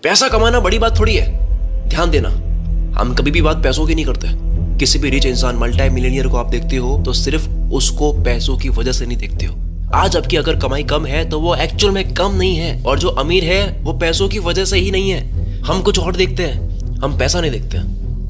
पैसा कमाना बड़ी बात थोड़ी है। ध्यान देना, हम कभी भी बात पैसों की नहीं करते। किसी भी रिच इंसान, मल्टी मिलियनियर को आप देखते हो तो सिर्फ उसको पैसों की वजह से नहीं देखते हो। आज आपकी अगर कमाई कम है तो वो एक्चुअल में कम नहीं है, और जो अमीर है वो पैसों की वजह से ही नहीं है। हम कुछ और देखते हैं, हम पैसा नहीं देखते।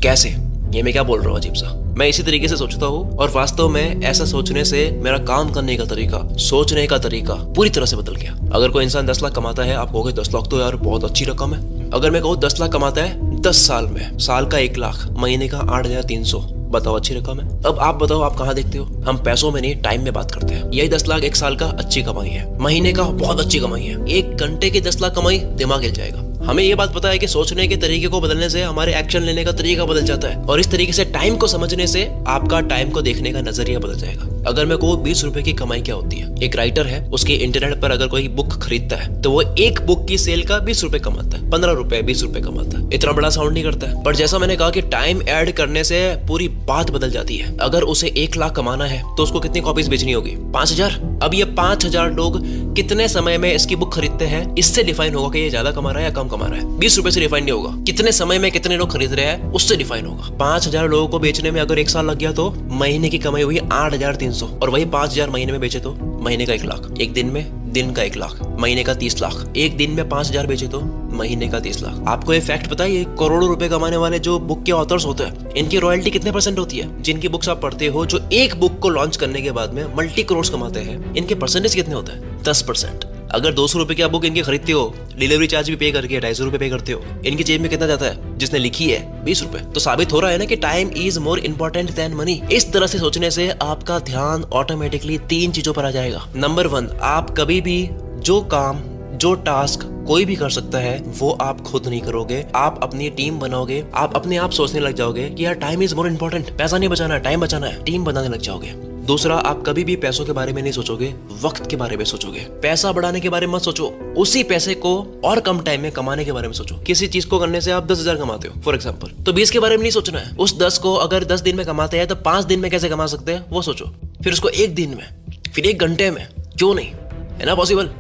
कैसे? ये मैं क्या बोल रहा हूँ अजीब सा। मैं इसी तरीके से सोचता हूँ, और वास्तव में ऐसा सोचने से मेरा काम करने का तरीका, सोचने का तरीका पूरी तरह से बदल गया। अगर कोई इंसान 10 लाख कमाता है, आप कहोगे 10 लाख तो यार बहुत अच्छी रकम है। अगर मैं कहूँ 10 लाख कमाता है 10 साल में, साल का 1 लाख, महीने का 8,300, बताओ अच्छी रकम है? अब आप बताओ, आप कहाँ देखते हो? हम पैसों में नहीं, टाइम में बात करते हैं। यही 10 लाख 1 साल का अच्छी कमाई है, महीने का बहुत अच्छी कमाई है। 1 घंटे की 10 लाख कमाई, दिमाग हिल जाएगा। हमें ये बात पता है कि सोचने के तरीके को बदलने से हमारे एक्शन लेने का तरीका बदल जाता है, और इस तरीके से टाइम को समझने से आपका टाइम को देखने का नजरिया बदल जाएगा। अगर मैं कहूँ 20 रुपए की कमाई क्या होती है, एक राइटर है, उसके इंटरनेट पर अगर कोई बुक खरीदता है तो वो एक बुक की सेल का 20 रुपए कमाता है, 15 रुपए 20 रुपए कमाता है। इतना बड़ा साउंड नहीं करता है, पर जैसा मैंने कहा कि टाइम ऐड करने से पूरी बात बदल जाती है। अगर उसे 1 लाख कमाना है तो उसको कितनी कॉपीज बेचनी होगी? 5,000। अब ये 5,000 लोग कितने समय में इसकी बुक खरीदते हैं, इससे डिफाइन होगा कि ये ज्यादा कमा रहा है या कम कमा रहा है। 20 रुपए से डिफाइन नहीं होगा। कितने समय में कितने लोग खरीद रहे हैं उससे डिफाइन होगा। 5,000 लोगों को बेचने में अगर 1 साल लग गया तो महीने की कमाई हुई 8,300, और वही 5,000 महीने में बेचे तो महीने का 1 लाख। एक दिन में दिन का 1 लाख, महीने का 30 लाख। एक दिन में 5,000 बेचे तो महीने का 30 लाख। आपको ये फैक्ट पता है, ये करोड़ों रुपए कमाने वाले जो बुक के ऑथर्स होते हैं, इनकी रॉयल्टी कितने % होती है? जिनकी बुक्स आप पढ़ते हो, जो एक बुक को लॉन्च करने के बाद में मल्टी करोड़ कमाते हैं, इनके परसेंटेज कितने होते हैं? 10%। अगर 200 रुपए की आप बुक इनकी खरीदते हो, डिलीवरी चार्ज भी पे करके 250 रुपए पे करते हो, इनकी जेब में कितना जाता है? जिसने लिखी है 20 रुपए। तो साबित हो रहा है ना कि time is more important than money. इस तरह से सोचने से आपका ध्यान ऑटोमेटिकली 3 चीजों पर आ जाएगा। नंबर 1, आप कभी भी जो काम, जो टास्क कोई भी कर सकता है वो आप खुद नहीं करोगे, आप अपनी टीम बनाओगे। आप अपने आप सोचने लग जाओगे कि यार टाइम इज मोर इंपॉर्टेंट, पैसा नहीं बचाना है, टाइम बचाना है, टीम बनाने लग जाओगे। दूसरा, आप कभी भी पैसों के बारे में नहीं सोचोगे, वक्त के बारे में सोचोगे। पैसा बढ़ाने के बारे में मत सोचो, उसी पैसे को और कम टाइम में कमाने के बारे में सोचो। किसी चीज को करने से आप 10,000 कमाते हो फॉर एग्जांपल, तो 20 के बारे में नहीं सोचना है। उस 10 को अगर 10 दिन में कमाते हैं तो 5 दिन में कैसे कमा सकते हैं वो सोचो। फिर उसको 1 दिन में, फिर 1 घंटे में। क्यों नहीं? है ना पॉसिबल?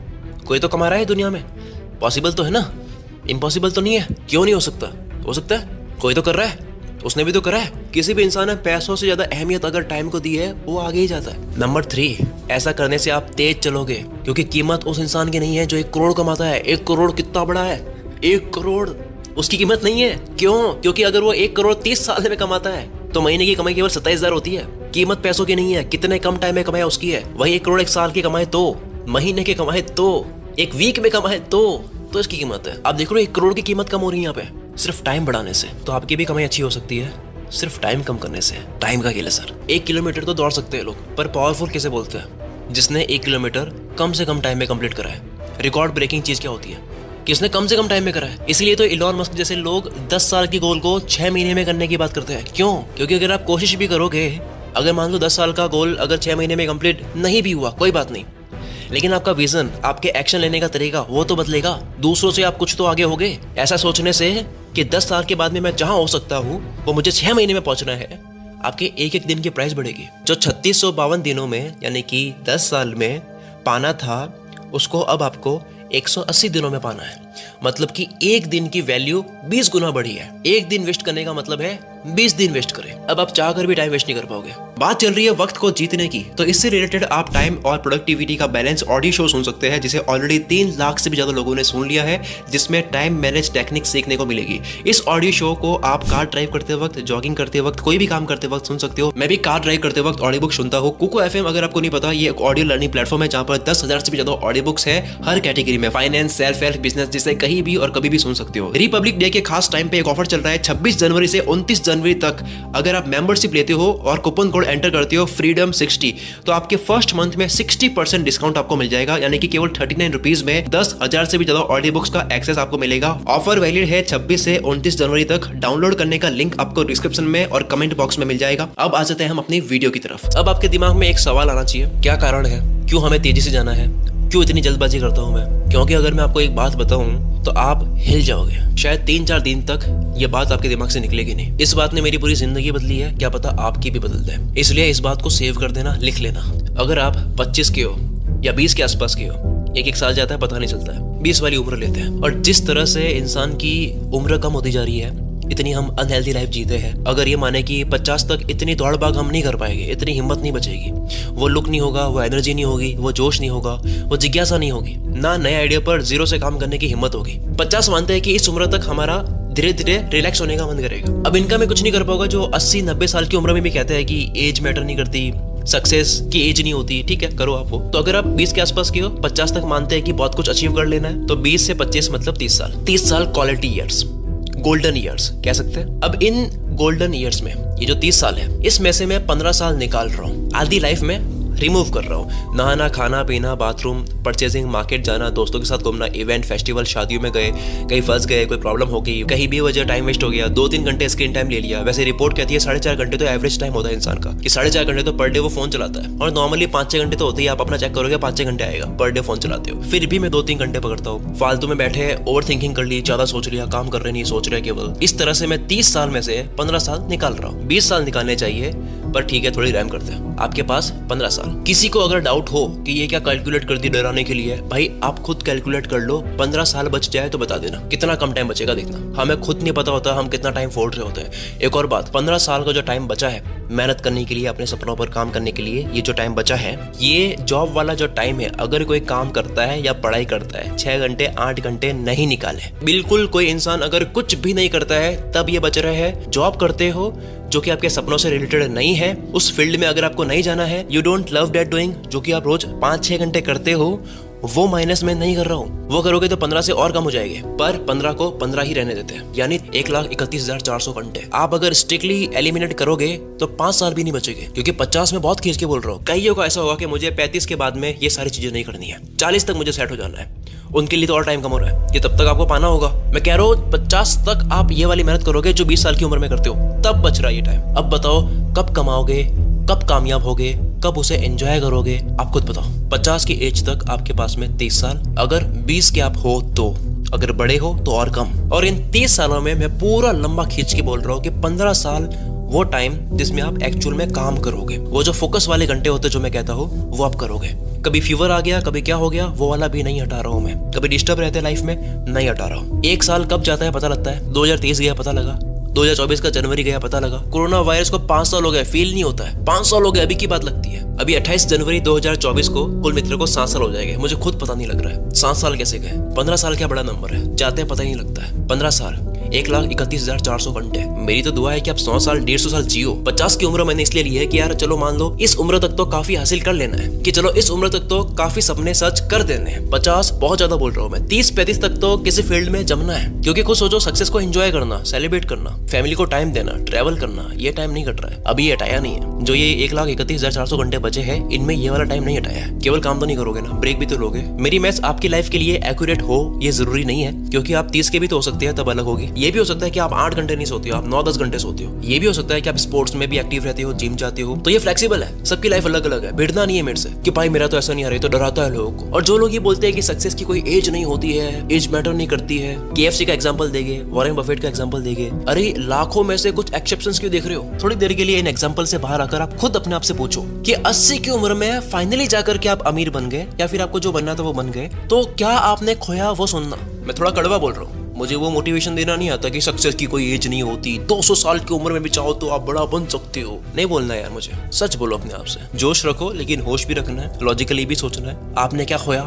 कोई तो कमा रहा है दुनिया में, पॉसिबल तो है ना, इम्पॉसिबल तो नहीं है। क्यों नहीं हो सकता? हो सकता है, कोई तो कर रहा है, उसने भी तो करा है। किसी भी इंसान ने पैसों से ज्यादा अहमियत अगर टाइम को दी है, वो आगे ही जाता है। नंबर 3, ऐसा करने से आप तेज चलोगे, क्योंकि कीमत उस इंसान की नहीं है जो 1 करोड़ कमाता है। 1 करोड़ कितना बड़ा है? 1 करोड़ उसकी कीमत नहीं है। क्यों? क्योंकि अगर वो 1 करोड़ 30 साल में कमाता है तो महीने की कमाई केवल 27,000 होती है। कीमत पैसों की नहीं है, कितने कम टाइम में कमाया उसकी है। वही 1 करोड़ 1 साल की कमाए तो, महीने के कमाए तो, 1 वीक में कमाए तो इसकी कीमत है। आप देख रहे हो 1 करोड़ की कीमत कम हो रही है यहाँ पे सिर्फ टाइम बढ़ाने से। तो आपकी भी कमाई अच्छी हो सकती है सिर्फ टाइम कम करने से। टाइम का खेल है सर। 1 किलोमीटर तो दौड़ सकते हैं लोग, पर पावरफुल किसे बोलते हैं? जिसने 1 किलोमीटर कम से कम टाइम में कंप्लीट करा है। रिकॉर्ड ब्रेकिंग चीज क्या होती है? किसने कम से कम टाइम में करा है। इसलिए तो इलॉन मस्क जैसे लोग 10 साल की गोल को 6 महीने में करने की बात करते हैं। क्यों? क्योंकि अगर आप कोशिश भी करोगे, अगर मान लो 10 साल का गोल अगर 6 महीने में कंप्लीट नहीं भी हुआ, कोई बात नहीं, लेकिन आपका विजन, आपके एक्शन लेने का तरीका वो तो बदलेगा। दूसरों से आप कुछ तो आगे होगे। ऐसा सोचने से कि 10 साल के बाद में मैं जहां हो सकता हूँ वो मुझे 6 महीने में पहुंचना है, आपके एक दिन की प्राइस बढ़ेगी। जो 3652 दिनों में यानी कि 10 साल में पाना था, उसको अब आपको 180 दिनों में पाना है। मतलब कि 1 दिन की वैल्यू 20 गुना बढ़ी है। 1 दिन वेस्ट करने का मतलब है 20 दिन वेस्ट करें। अब आप चाहकर भी टाइम वेस्ट नहीं कर पाओगे। बात चल रही है वक्त को जीतने की, तो इससे रिलेटेड आप टाइम और प्रोडक्टिविटी का बैलेंस ऑडियो शो सुन सकते हैं, जिसे ऑलरेडी 3 लाख से भी ज्यादा लोगों ने सुन लिया है, जिसमें टाइम मैनेज टेक्निक सीखने को मिलेगी। इस ऑडियो शो को आप कार ड्राइव करते वक्त, जॉगिंग करते वक्त, कोई भी काम करते वक्त सुन सकते हो। मैं भी कार ड्राइव करते वक्त ऑडियो बुक सुनता हूँ। कुको FM, अगर आपको नहीं पता, ये एक ऑडियो लर्निंग प्लेटफॉर्म है जहाँ पर 10,000 से भी ज्यादा ऑडियो बुक्स है हर कैटेगरी में, फाइनेंस, सेल्फ हेल्प, बिजनेस, जिसे कहीं भी और कभी भी सुन सकते हो। रिपब्लिक डे के खास टाइम पे एक ऑफर चल रहा है 26 जनवरी से 29 जनवरी तक। अगर आप मेंबरशिप लेते हो और कूपन कोड एंटर करते हो freedom 60, तो आपके फर्स्ट मंथ में 60% डिस्काउंट आपको मिल जाएगा, यानी कि केवल 39 रुपीज में 10,000 से भी ज्यादा ऑडियो बुक्स का एक्सेस आपको मिलेगा। ऑफर वैलिड है 26 से 29 जनवरी तक। डाउनलोड करने का लिंक आपको डिस्क्रिप्शन में और कमेंट बॉक्स में मिल जाएगा। अब आ जाते हैं हम अपनी वीडियो की तरफ। अब आपके दिमाग में एक सवाल आना चाहिए, क्या कारण है, क्यों हमें तेजी से जाना है, क्यों इतनी जल्दबाजी करता हूं मैं? क्योंकि अगर मैं आपको एक बात बताऊं तो आप हिल जाओगे। शायद 3-4 दिन तक ये बात आपके दिमाग से निकलेगी नहीं। इस बात ने मेरी पूरी जिंदगी बदली है, क्या पता आपकी भी बदल दे। इसलिए इस बात को सेव कर देना, लिख लेना। अगर आप 25 के हो या 20 के आसपास के हो एक एक साल जाता है पता नहीं चलता है, 20 वाली उम्र लेते हैं। और जिस तरह से इंसान की उम्र कम होती जा रही है, इतनी हम अनहेल्दी लाइफ जीते हैं। अगर ये माने कि 50 तक इतनी दौड़ भाग हम नहीं कर पाएंगे, इतनी हिम्मत नहीं बचेगी, वो लुक नहीं होगा, वो एनर्जी नहीं होगी, वो जोश नहीं होगा, वो जिज्ञासा नहीं होगी, ना नए आइडिया पर जीरो से काम करने की हिम्मत होगी। 50 मानते हैं कि इस उम्र तक हमारा धीरे धीरे रिलैक्स होने का मन करेगा। अब इनका मैं कुछ नहीं कर पाऊंगा जो 80-90 साल की उम्र में भी कहते हैं कि एज मैटर नहीं करती, सक्सेस की एज नहीं होती। ठीक है, करो आप वो। तो अगर आप 20 के आसपास की हो, 50 तक मानते हैं कि बहुत कुछ अचीव कर लेना है, तो 20 से 25 मतलब 30 साल। 30 साल क्वालिटी ईयर्स, गोल्डन ईयर्स कह सकते हैं। अब इन गोल्डन ईयर्स में ये जो 30 साल है, इसमें से मैं 15 साल निकाल रहा हूँ, आधी लाइफ में रिमूव कर रहा हूँ। नहाना, खाना पीना, बाथरूम, परचेजिंग, मार्केट जाना, दोस्तों के साथ घूमना, इवेंट, फेस्टिवल, शादियों में गए, कहीं फंस गए, कोई प्रॉब्लम हो गई, कहीं भी वजह टाइम वेस्ट हो गया, 2-3 घंटे स्क्रीन टाइम ले लिया। वैसे रिपोर्ट कहती है 4.5 घंटे तो एवरेज टाइम होता है इंसान का, कि 4.5 घंटे तो पर डे वो फोन चलाता है। और नॉर्मली 5-6 घंटे तो होते ही, आप अपना चेक करोगे 5-6 घंटे आएगा पर डे फोन चलाते हो। फिर भी मैं 2-3 घंटे पकड़ता हूँ। फालतू में बैठे ओवर थिंकिंग कर ली, ज्यादा सोच लिया, काम कर रहे नहीं, सोच रहे केवल। इस तरह से मैं 30 साल में से 15 साल निकाल रहा हूँ। 20 साल निकालने चाहिए, पर ठीक है थोड़ी रैम करते हैं। आपके पास 15 साल। किसी को अगर डाउट हो कि ये क्या कैलकुलेट कर दी डराने के लिए, भाई आप खुद कैलकुलेट कर लो। 15 साल बच जाए तो बता देना, कितना कम टाइम बचेगा देखना। हमें खुद नहीं पता होता हम कितना टाइम फोड़ रहे होते हैं। एक और बात, 15 साल का जो टाइम बचा है मेहनत करने के लिए, अपने सपनों पर काम करने के लिए, ये जो टाइम बचा है, ये जॉब वाला जो टाइम है, अगर कोई काम करता है या पढ़ाई करता है, 6 घंटे 8 घंटे नहीं निकाले। बिल्कुल कोई इंसान अगर कुछ भी नहीं करता है तब ये बच रहे हैं। जॉब करते हो जो कि आपके सपनों से रिलेटेड नहीं है, उस फील्ड में अगर आपको नहीं जाना है, you don't love that doing, जो कि आप रोज 5-6 घंटे करते हो, वो माइनस में नहीं कर रहा हूँ। वो करोगे तो 15 से और कम हो जाएंगे, पर 15 को 15 ही रहने देते हैं, यानी 1,31,400 घंटे। आप अगर स्ट्रिक्टली एलिमिनेट करोगे तो 5 साल भी नहीं बचेंगे, क्योंकि 50 में बहुत खींच के बोल रहा हूँ। कईयों को ऐसा होगा कि मुझे 35 के बाद में ये सारी चीजें नहीं करनी है, 40 तक मुझे सेट हो जाना है। उनके लिए तो और टाइम कम हो रहा है, कि तब तक आपको पाना होगा। मैं कह रहा हूँ 50 तक आप ये वाली मेहनत करोगे जो 20 साल की उम्र में करते हो, तब बच रहा है ये टाइम। अब बताओ कब कमाओगे, कब कामयाब होगे, कब उसे एंजॉय करोगे, आप खुद बताओ। 50 की एज तक आपके पास में 30 साल, अगर 20 के आप हो तो, अगर बड़े हो तो और कम। और इन 30 सालों में मैं पूरा लंबा खींच के बोल रहा हूँ कि 15 साल वो टाइम जिसमें आप एक्चुअल में काम करोगे, वो जो फोकस वाले घंटे होते जो मैं कहता हूँ, वो आप करोगे। कभी फीवर आ गया, कभी क्या हो गया, वो वाला भी नहीं हटा रहा हूँ मैं। कभी डिस्टर्ब रहते लाइफ में, नहीं हटा रहा हूँ। 1 साल कब जाता है पता लगता है, 2023 गया पता लगा, 2024 का जनवरी गया पता लगा। कोरोना वायरस को 5 साल हो गए, फील नहीं होता है। 5 साल हो गए, अभी की बात लगती है। अभी 28 जनवरी 2024 को कुल मित्र को 7 साल हो जाएंगे, मुझे खुद पता नहीं लग रहा है 7 साल कैसे गए। 15 साल क्या बड़ा नंबर है, जाते हैं पता ही नहीं लगता है। 15 साल, 1,31,400 घंटे। मेरी तो दुआ है कि आप 100 साल 150 साल जियो। 50 की उम्र मैंने इसलिए ली है कि यार चलो मान लो इस उम्र तक तो काफी हासिल कर लेना है, कि चलो इस उम्र तक तो काफी सपने सच कर देने हैं। 50 बहुत ज्यादा बोल रहा हूँ मैं। 30-35 तक तो किसी फील्ड में जमना है, क्योंकि खुद सोचो, सक्सेस को एंजॉय करना, सेलिब्रेट करना, फैमिली को टाइम देना, ट्रैवल करना, ये टाइम नहीं कट रहा है। अभी ये हटाया नहीं है। जो ये 1,31,400 घंटे बचे हैं, इनमें ये वाला टाइम नहीं हटाया है। केवल काम तो नहीं करोगे ना, ब्रेक भी तो लोगे। मेरी मैथ्स आपकी लाइफ के लिए एक्यूरेट हो ये जरूरी नहीं है, क्योंकि आप 30 के भी तो हो सकते हैं, तब अलग होगी। ये भी हो सकता है कि आप 8 घंटे नहीं सोते हो, आप 9-10 घंटे सोते हो। ये भी हो सकता है कि आप स्पोर्ट्स में भी एक्टिव रहते हो, जिम जाते हो। तो ये फ्लेक्सिबल है, सबकी लाइफ अलग अलग है। भिड़ना नहीं है मेरे से कि भाई मेरा तो ऐसा नहीं आ रहा है, तो डराता है लोगों को। और जो लोग ये बोलते हैं कि सक्सेस की कोई एज नहीं होती है, एज मैटर नहीं करती है, KFC का एग्जांपल देंगे, वॉरेन बफेट का एग्जांपल देंगे। अरे लाखों में से कुछ एक्सेप्शंस क्यों देख रहे हो? थोड़ी देर के लिए इन एग्जांपल से बाहर आकर आप खुद अपने आप से पूछो कि 80 की उम्र में फाइनली जाकर के आप अमीर बन गए, या फिर आपको जो बनना था वो बन गए, तो क्या आपने खोया वो सुनना। मैं थोड़ा कड़वा बोल रहा हूँ, मुझे वो मोटिवेशन देना नहीं आता कि सक्सेस की कोई एज नहीं होती, 200 साल की उम्र में भी चाहो तो आप बड़ा बन सकते हो। नहीं बोलना यार मुझे, सच बोलो अपने आप से। जोश रखो, लेकिन होश भी रखना है, लॉजिकली भी सोचना है। आपने क्या खोया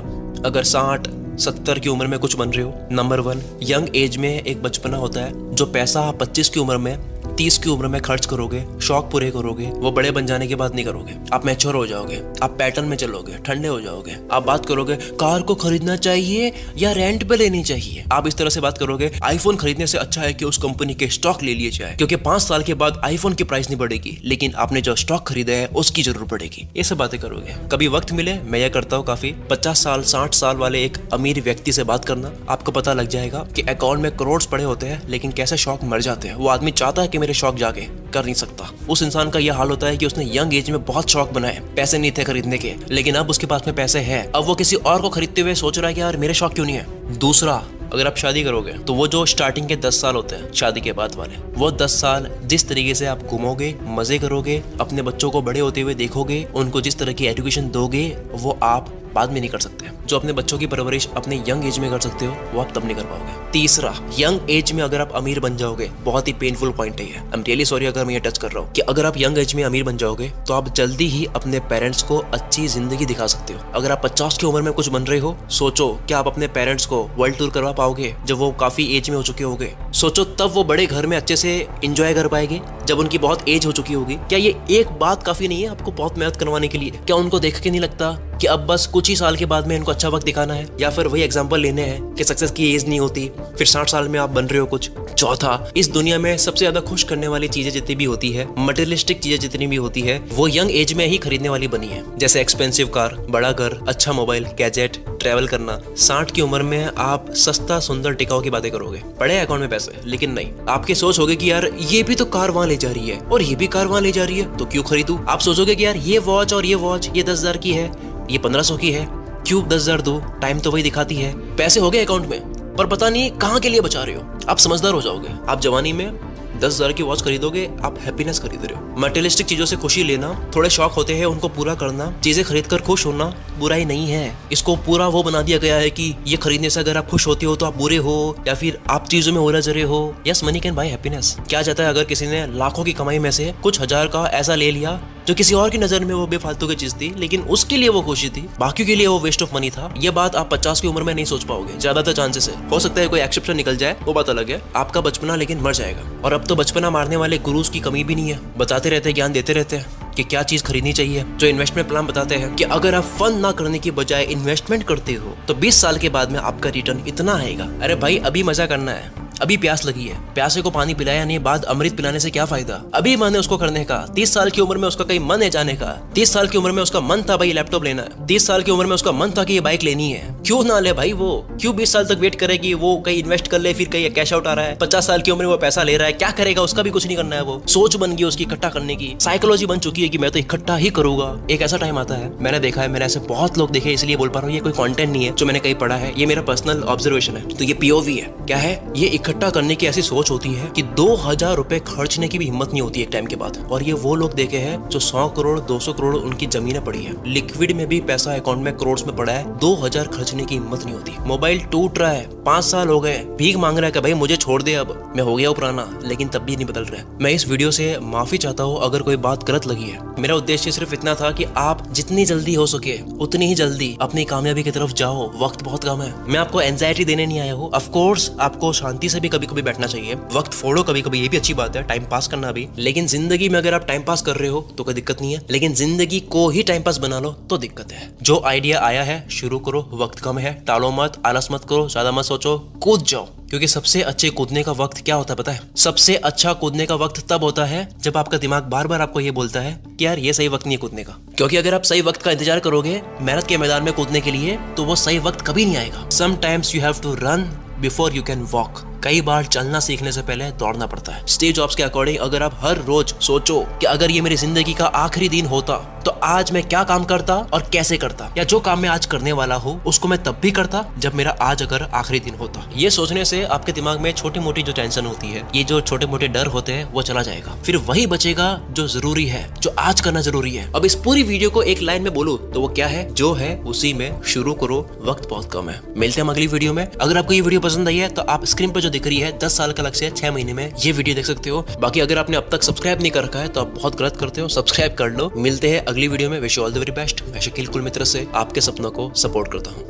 अगर 60-70 की उम्र में कुछ बन रहे हो? नंबर 1, यंग एज में एक बचपना होता है, जो पैसा आप 25 की उम्र में, 30 की उम्र में खर्च करोगे, शौक पूरे करोगे, वो बड़े बन जाने के बाद नहीं करोगे। आप मैच्योर हो जाओगे, आप पैटर्न में चलोगे, ठंडे हो जाओगे। आप बात करोगे कार को खरीदना चाहिए या रेंट पे लेनी चाहिए। आप इस तरह से बात करोगे, आईफोन खरीदने से अच्छा है कि उस कंपनी के स्टॉक ले लिए जाए, क्योंकि 5 साल के बाद आईफोन की प्राइस नहीं बढ़ेगी, लेकिन आपने जो स्टॉक खरीदा है उसकी जरूर बढ़ेगी। ये सब बातें करोगे। कभी वक्त मिले, मैं ये करता हूँ काफी, 50 साल 60 साल वाले एक अमीर व्यक्ति से बात करना, आपको पता लग जाएगा कि अकाउंट में करोड़ पड़े होते हैं, लेकिन कैसे शौक मर जाते हैं। वो आदमी चाहता है कि मेरे शौक जागे, कर नहीं सकता। उस इंसान का यह हाल होता है कि उसने यंग एज में बहुत शौक बनाए, पैसे नहीं थे खरीदने के, लेकिन अब उसके पास में पैसे हैं। अब वो किसी और को खरीदते हुए सोच रहा है कि यार मेरे शौक क्यों नहीं है। दूसरा, अगर आप शादी करोगे तो वो जो स्टार्टिंग के 10 साल होते हैं शादी के बाद वाले, वो 10 साल जिस तरीके से आप घूमोगे, मजे करोगे, अपने बच्चों को बड़े होते हुए देखोगे, उनको जिस तरह की एजुकेशन दोगे, वो आप बाद में नहीं कर सकते। जो अपने बच्चों की परवरिश अपने यंग एज में कर सकते हो वो आप तब नहीं कर पाओगे। तीसरा, यंग एज में अगर आप अमीर बन जाओगे, बहुत ही पेनफुल पॉइंट है ये। आई एम रियली सॉरी अगर मैं ये टच कर रहा हूँ कि अगर आप यंग एज में अमीर बन जाओगे तो आप जल्दी ही अपने पेरेंट्स को अच्छी जिंदगी दिखा सकते हो। अगर आप 50 की उम्र में कुछ बन रहे हो, सोचो क्या आप अपने पेरेंट्स को वर्ल्ड टूर करवा पाओगे जब वो काफी एज में हो चुके होंगे? सोचो तब वो बड़े घर में अच्छे से एंजॉय कर पाएंगे जब उनकी बहुत एज हो चुकी होगी? क्या ये एक बात काफी नहीं है आपको बहुत मेहनत करवाने के लिए? क्या उनको देख के नहीं लगता कि अब बस कुछ ही साल के बाद में इनको अच्छा वक्त दिखाना है? या फिर वही एग्जांपल लेने हैं कि सक्सेस की एज नहीं होती, फिर 60 साल में आप बन रहे हो कुछ। चौथा, इस दुनिया में सबसे ज्यादा खुश करने वाली चीजें जितनी भी होती है, मटेरियलिस्टिक चीजें जितनी भी होती है, वो यंग एज में ही खरीदने वाली बनी है। जैसे एक्सपेंसिव कार, बड़ा घर, अच्छा मोबाइल, गैजेट, ट्रैवल करना। 60 की उम्र में आप सस्ता सुंदर टिकाऊ की बातें करोगे, पड़े अकाउंट में पैसे, लेकिन नहीं, आपकी सोच होगी कि यार ये भी तो कार वहां ले जा रही है और ये भी कार वहां ले जा रही है, तो क्यों खरीदूं? आप सोचोगे कि यार ये वॉच और ये वॉच, ये 10,000 की है, ये 1500 की है, क्यों 10,000 दो? टाइम तो वही दिखाती है। पैसे हो गए अकाउंट में, पर पता नहीं कहाँ के लिए बचा रहे हो। आप समझदार हो जाओगे। आप जवानी में 10,000 की वॉच खरीदोगे, आप हैप्पीनेस खरीद रहे हो। मटेरियलिस्टिक चीजों से खुशी लेना, थोड़े शौक होते हैं उनको पूरा करना, चीजें खरीद कर खुश होना बुराई नहीं है। इसको पूरा वो बना दिया गया है कि ये खरीदने से अगर आप खुश होते हो तो आप बुरे हो, या फिर आप चीजों में उलझ रहे हो। Yes, money can buy happiness. क्या जाता है अगर किसी ने लाखों की कमाई में से कुछ हजार का ऐसा ले लिया जो किसी और की नजर में वो बेफालतू की चीज थी, लेकिन उसके लिए वो खुशी थी, बाकी के लिए वो वेस्ट ऑफ मनी था। ये बात आप 50 की उम्र में नहीं सोच पाओगे। ज्यादातर चांसेस है, हो सकता है कोई एक्सेप्शन निकल जाए, वो बात अलग है। आपका बचपना लेकिन मर जाएगा। और अब तो बचपना मारने वाले गुरुज की कमी भी नहीं है। बताते रहते हैं, ज्ञान देते रहते हैं कि क्या चीज खरीदनी चाहिए। जो इन्वेस्टमेंट प्लान बताते हैं कि अगर आप फन ना करने की बजाय इन्वेस्टमेंट करते हो तो 20 साल के बाद में आपका रिटर्न इतना आएगा। अरे भाई, अभी मजा करना है, अभी प्यास लगी है, प्यासे को पानी पिलाया नहीं, बाद अमृत पिलाने से क्या फायदा? अभी मन है उसको करने का। 30 साल की उम्र में उसका कहीं मन है जाने का। 30 साल की उम्र में उसका मन था भाई लैपटॉप लेना है। 30 साल की उम्र में उसका मन था कि ये बाइक लेनी है। क्यों ना ले भाई? वो क्यों 20 साल तक वेट करे कि वो कहीं इन्वेस्ट कर ले, फिर कहीं कैश आउट आ रहा है। 50 साल की उम्र में वो पैसा ले रहा है, क्या करेगा? उसका भी कुछ नहीं करना है। वो सोच बन गई उसकी इकट्ठा करने की, साइकोलॉजी बन चुकी है कि मैं तो इकट्ठा ही करूंगा। एक ऐसा टाइम आता है, मैंने देखा है, मैंने ऐसे बहुत लोग देखे, इसलिए बोल पा रहा हूँ। ये कोई कंटेंट नहीं है जो मैंने कहीं पढ़ा है, ये मेरा पर्सनल ऑब्जर्वेशन है। तो ये POV है। क्या है? ये इकट्ठा करने की ऐसी सोच होती है कि 2000 रुपए खर्चने की भी हिम्मत नहीं होती एक टाइम के बाद। और ये वो लोग देखे हैं जो 100 करोड़ 200 करोड़ उनकी जमीनें पड़ी है, लिक्विड में भी पैसा अकाउंट में करोड़ में पड़ा है, 2000 खर्चने की हिम्मत नहीं होती। मोबाइल टूट रहा है, 5 साल हो गए, भीख मांग रहा है कि भाई मुझे छोड़ दे, अब मैं हो गया पुराना, लेकिन तब भी नहीं बदल रहा है। मैं इस वीडियो से माफी चाहता हूँ अगर कोई बात गलत लगी है। मेरा उद्देश्य सिर्फ इतना था कि आप जितनी जल्दी हो सके उतनी ही जल्दी अपनी कामयाबी की तरफ जाओ। वक्त बहुत कम है। मैं आपको एंजाइटी देने नहीं आया हूँ। ऑफ कोर्स आपको शांति से भी कभी कभी बैठना चाहिए, वक्त फोड़ो कभी कभी, ये भी अच्छी बात है, टाइम पास करना भी। लेकिन जिंदगी में अगर आप टाइम पास कर रहे हो तो कोई दिक्कत नहीं है, लेकिन जिंदगी को ही टाइम पास बना लो तो दिक्कत है। जो आइडिया आया है शुरू करो, वक्त कम है, टालो मत, आलस मत करो, ज्यादा मत सोचो, कूद जाओ। क्योंकि सबसे अच्छे कूदने का वक्त क्या होता है पता है? सबसे अच्छा कूदने का वक्त तब होता है जब आपका दिमाग बार बार आपको ये बोलता है कि यार ये सही वक्त नहीं है कूदने का। क्योंकि अगर आप सही वक्त का इंतजार करोगे मेहनत के मैदान में कूदने के लिए, तो वो सही वक्त कभी नहीं आएगा। Sometimes you have to run before you can walk. कई बार चलना सीखने से पहले दौड़ना पड़ता है। स्टेज जॉब्स के अकॉर्डिंग अगर आप हर रोज सोचो कि अगर ये मेरी जिंदगी का आखिरी दिन होता तो आज मैं क्या काम करता और कैसे करता, या जो काम मैं आज करने वाला हूँ उसको मैं तब भी करता जब मेरा आज अगर आखिरी दिन होता। ये सोचने से आपके दिमाग में छोटी मोटी जो टेंशन होती है, ये जो छोटे मोटे डर होते हैं, वो चला जाएगा। फिर वही बचेगा जो जरूरी है, जो आज करना जरूरी है। अब इस पूरी वीडियो को एक लाइन में बोलूं तो वो क्या है? जो है उसी में शुरू करो, वक्त बहुत कम है। मिलते हैं अगली वीडियो में। अगर आपको ये वीडियो पसंद आई है तो आप स्क्रीन पर जो दिख रही है 10 साल का लक्ष्य 6 महीने में ये वीडियो देख सकते हो। बाकी अगर आपने अब तक सब्सक्राइब नहीं कर रखा है तो आप बहुत गलत करते हो, सब्सक्राइब कर लो। मिलते हैं अगली वीडियो में। Wish you all the very best. मैं शकील कुल मित्र से आपके सपनों को सपोर्ट करता हूँ।